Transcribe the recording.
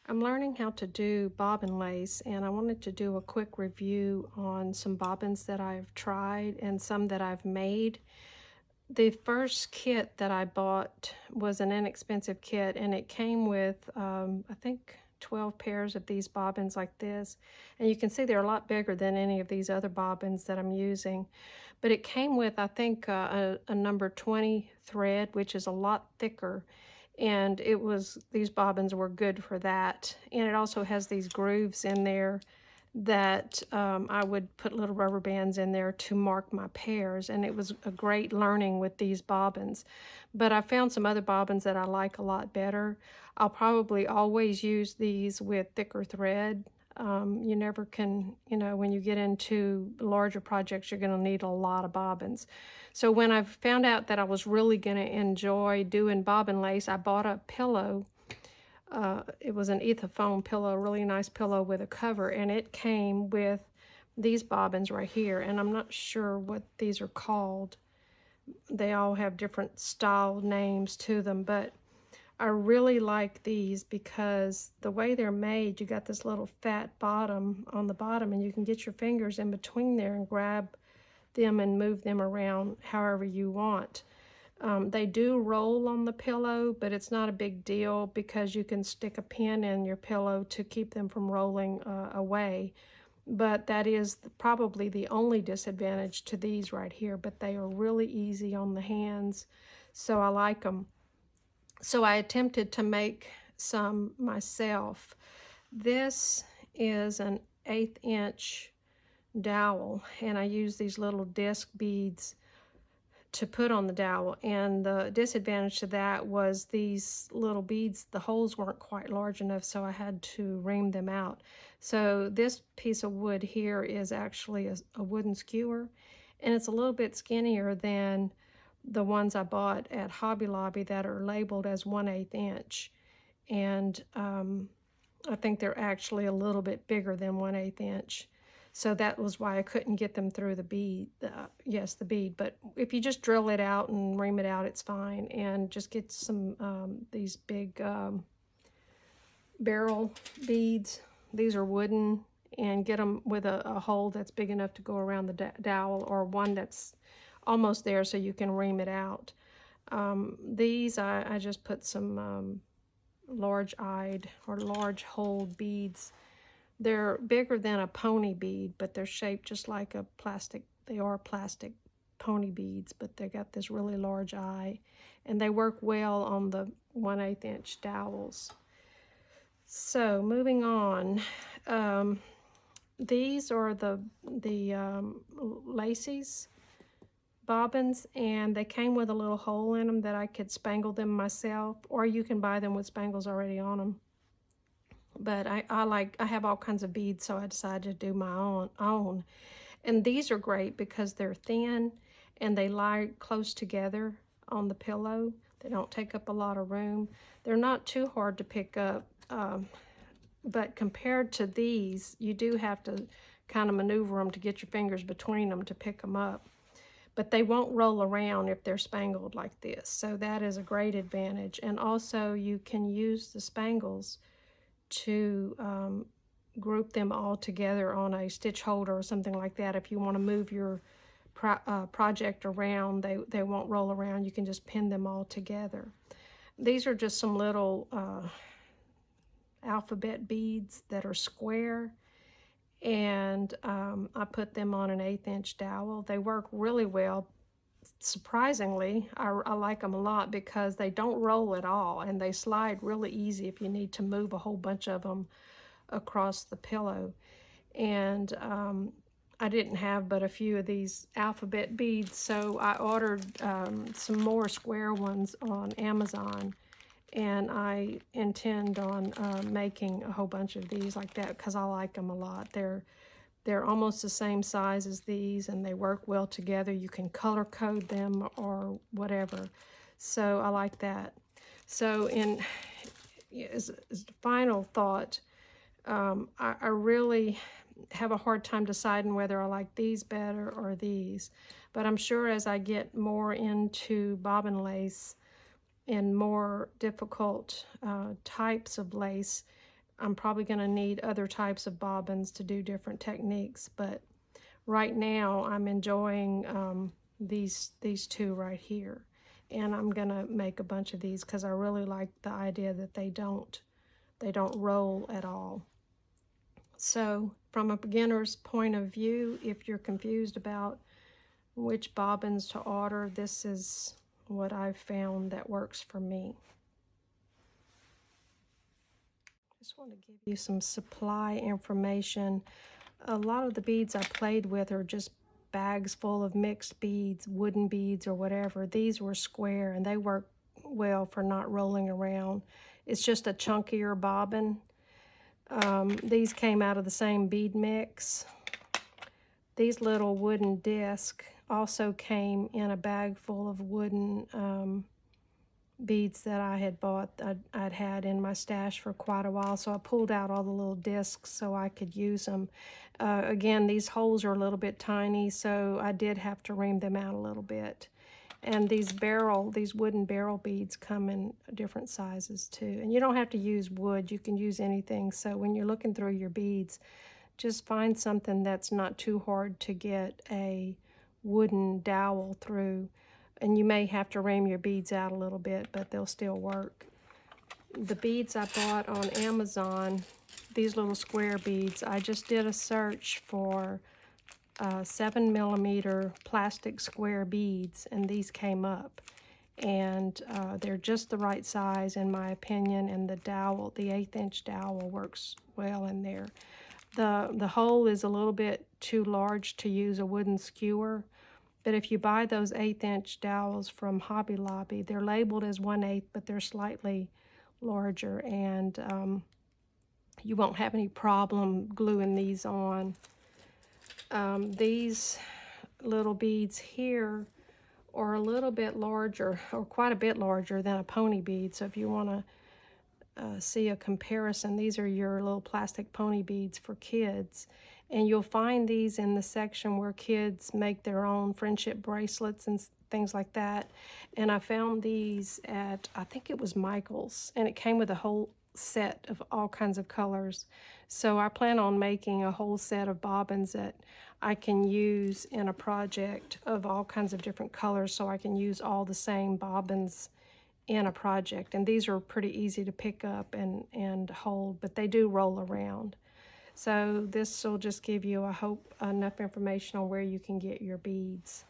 I'm learning how to do bobbin lace, and I wanted to do a quick review on some bobbins that I've tried and some that I've made. The first kit that I bought was an inexpensive kit, and it came with, I think, 12 pairs of these bobbins like this. And you can see they're a lot bigger than any of these other bobbins that I'm using. But it came with, I think, a number 20 thread, which is a lot thicker. And these bobbins were good for that. And it also has these grooves in there that I would put little rubber bands in there to mark my pairs, and it was a great learning with these bobbins. But I found some other bobbins that I like a lot better. I'll probably always use these with thicker thread. You never can, when you get into larger projects, you're going to need a lot of bobbins. So when I found out that I was really going to enjoy doing bobbin lace, I bought a pillow. It was an foam pillow, a really nice pillow with a cover, and it came with these bobbins right here, and I'm not sure what these are called. They all have different style names to them, but I really like these because the way they're made, you got this little fat bottom on the bottom, and you can get your fingers in between there and grab them and move them around however you want. They do roll on the pillow, but it's not a big deal because you can stick a pin in your pillow to keep them from rolling away. But that is probably the only disadvantage to these right here, but they are really easy on the hands, so I like them. So I attempted to make some myself. This is an 1/8 inch dowel, and I use these little disc beads to put on the dowel, and the disadvantage to that was these little beads, the holes weren't quite large enough, so I had to ream them out. So this piece of wood here is actually a wooden skewer, and it's a little bit skinnier than the ones I bought at Hobby Lobby that are labeled as 1/8 inch, and I think they're actually a little bit bigger than 1/8 inch. So that was why I couldn't get them through the bead. Yes, the bead. But if you just drill it out and ream it out, it's fine. And just get some these big barrel beads. These are wooden, and get them with a hole that's big enough to go around the dowel, or one that's almost there so you can ream it out. These, I just put some large-eyed or large-holed beads. They're bigger than a pony bead, but they're shaped just like a plastic. They are plastic pony beads, but they got this really large eye, and they work well on the 1/8 inch dowels. So moving on, these are the laces bobbins, and they came with a little hole in them that I could spangle them myself, or you can buy them with spangles already on them. But I have all kinds of beads, so I decided to do my own. And these are great because they're thin and they lie close together on the pillow. They don't take up a lot of room. They're not too hard to pick up, but compared to these, you do have to kind of maneuver them to get your fingers between them to pick them up. But they won't roll around if they're spangled like this, so that is a great advantage. And also you can use the spangles to group them all together on a stitch holder or something like that. If you want to move your project around, they won't roll around. You can just pin them all together. These are just some little alphabet beads that are square, and I put them on an 1/8 inch dowel. They work really well. Surprisingly, I like them a lot because they don't roll at all, and they slide really easy if you need to move a whole bunch of them across the pillow. And I didn't have but a few of these alphabet beads, so I ordered some more square ones on Amazon, and I intend on making a whole bunch of these like that because I like them a lot. They're almost the same size as these, and they work well together. You can color code them or whatever. So I like that. So as the final thought, I really have a hard time deciding whether I like these better or these. But I'm sure as I get more into bobbin lace and more difficult types of lace, I'm probably going to need other types of bobbins to do different techniques, but right now I'm enjoying these two right here. And I'm going to make a bunch of these because I really like the idea that they don't roll at all. So from a beginner's point of view, if you're confused about which bobbins to order, this is what I've found that works for me. Just want to give you some supply information. A lot of the beads I played with are just bags full of mixed beads, wooden beads or whatever. These were square and they work well for not rolling around. It's just a chunkier bobbin. These came out of the same bead mix. These little wooden discs also came in a bag full of wooden beads that I had bought. I'd had in my stash for quite a while, so I pulled out all the little discs so I could use them. Again, these holes are a little bit tiny, so I did have to ream them out a little bit. And these wooden barrel beads come in different sizes too. And you don't have to use wood, you can use anything. So when you're looking through your beads, just find something that's not too hard to get a wooden dowel through. And you may have to ream your beads out a little bit, but they'll still work. The beads I bought on Amazon, these little square beads, I just did a search for 7mm plastic square beads, and these came up. And they're just the right size in my opinion, and the dowel, the 1/8 inch dowel, works well in there. The hole is a little bit too large to use a wooden skewer, but if you buy those 1/8 inch dowels from Hobby Lobby, they're labeled as 1/8, but they're slightly larger, and you won't have any problem gluing these on. These little beads here are a little bit larger, or quite a bit larger than a pony bead. So if you want to see a comparison, these are your little plastic pony beads for kids. And you'll find these in the section where kids make their own friendship bracelets and things like that. And I found these at, I think it was Michael's, and it came with a whole set of all kinds of colors. So I plan on making a whole set of bobbins that I can use in a project of all kinds of different colors, so I can use all the same bobbins in a project. And these are pretty easy to pick up and hold, but they do roll around. So this will just give you, I hope, enough information on where you can get your beads.